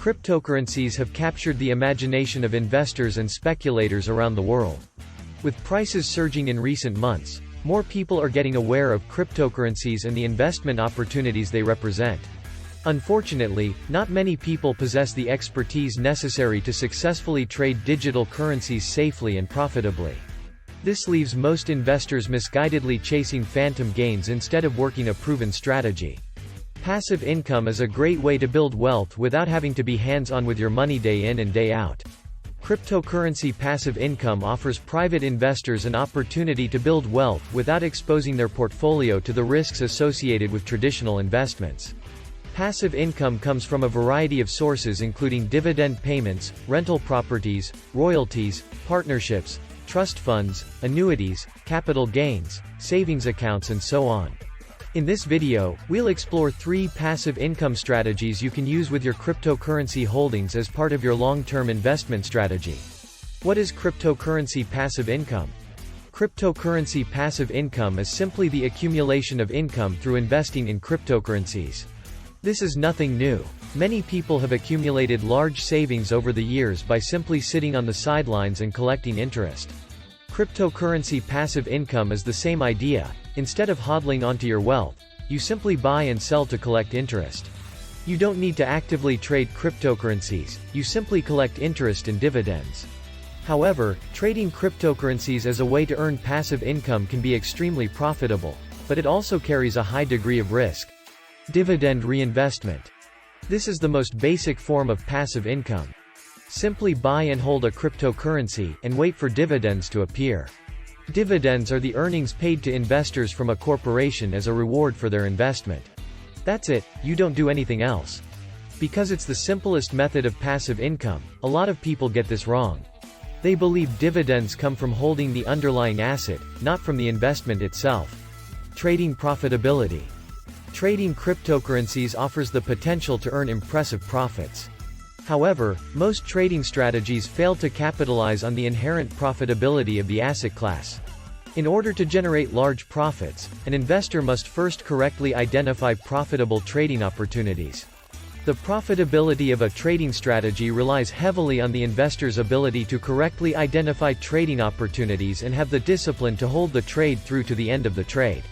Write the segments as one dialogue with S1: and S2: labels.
S1: Cryptocurrencies have captured the imagination of investors and speculators around the world. With prices surging in recent months, more people are getting aware of cryptocurrencies and the investment opportunities they represent. Unfortunately, not many people possess the expertise necessary to successfully trade digital currencies safely and profitably. This leaves most investors misguidedly chasing phantom gains instead of working a proven strategy. Passive income is a great way to build wealth without having to be hands-on with your money day in and day out. Cryptocurrency passive income offers private investors an opportunity to build wealth without exposing their portfolio to the risks associated with traditional investments. Passive income comes from a variety of sources including dividend payments, rental properties, royalties, partnerships, trust funds, annuities, capital gains, savings accounts and so on. In this video, we'll explore 3 passive income strategies you can use with your cryptocurrency holdings as part of your long-term investment strategy. What is cryptocurrency passive income? Cryptocurrency passive income is simply the accumulation of income through investing in cryptocurrencies. This is nothing new. Many people have accumulated large savings over the years by simply sitting on the sidelines and collecting interest. Cryptocurrency passive income is the same idea. Instead of hodling onto your wealth, you simply buy and sell to collect interest. You don't need to actively trade cryptocurrencies, you simply collect interest and dividends. However, trading cryptocurrencies as a way to earn passive income can be extremely profitable, but it also carries a high degree of risk. Dividend reinvestment. This is the most basic form of passive income. Simply buy and hold a cryptocurrency, and wait for dividends to appear. Dividends are the earnings paid to investors from a corporation as a reward for their investment. That's it, you don't do anything else. Because it's the simplest method of passive income, a lot of people get this wrong. They believe dividends come from holding the underlying asset, not from the investment itself. Trading profitability. Trading cryptocurrencies offers the potential to earn impressive profits. However, most trading strategies fail to capitalize on the inherent profitability of the asset class. In order to generate large profits, an investor must first correctly identify profitable trading opportunities. The profitability of a trading strategy relies heavily on the investor's ability to correctly identify trading opportunities and have the discipline to hold the trade through to the end of the trade.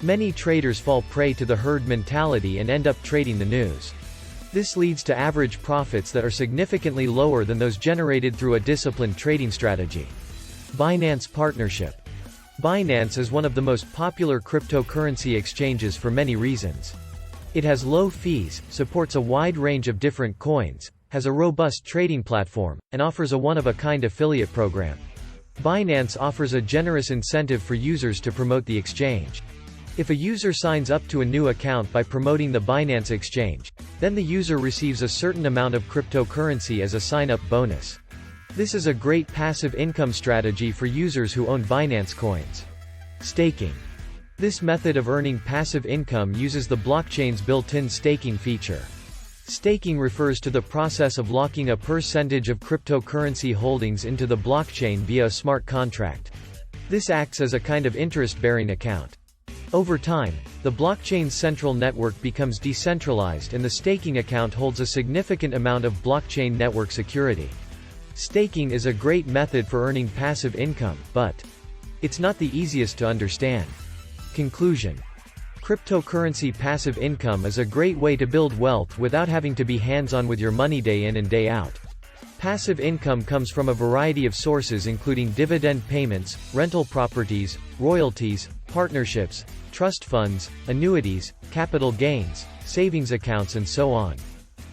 S1: Many traders fall prey to the herd mentality and end up trading the news. This leads to average profits that are significantly lower than those generated through a disciplined trading strategy. Binance partnership. Binance is one of the most popular cryptocurrency exchanges for many reasons. It has low fees, supports a wide range of different coins, has a robust trading platform, and offers a one-of-a-kind affiliate program. Binance offers a generous incentive for users to promote the exchange. If a user signs up to a new account by promoting the Binance exchange, then the user receives a certain amount of cryptocurrency as a sign-up bonus. This is a great passive income strategy for users who own Binance coins. Staking. This method of earning passive income uses the blockchain's built-in staking feature. Staking refers to the process of locking a percentage of cryptocurrency holdings into the blockchain via a smart contract. This acts as a kind of interest-bearing account. Over time, the blockchain's central network becomes decentralized and the staking account holds a significant amount of blockchain network security. Staking is a great method for earning passive income, but it's not the easiest to understand. Conclusion. Cryptocurrency passive income is a great way to build wealth without having to be hands-on with your money day in and day out. Passive income comes from a variety of sources including dividend payments, rental properties, royalties, partnerships, trust funds, annuities, capital gains, savings accounts and so on.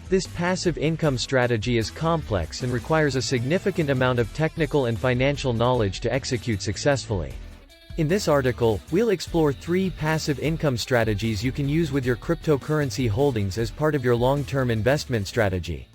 S1: This passive income strategy is complex and requires a significant amount of technical and financial knowledge to execute successfully. In this article, we'll explore 3 passive income strategies you can use with your cryptocurrency holdings as part of your long-term investment strategy.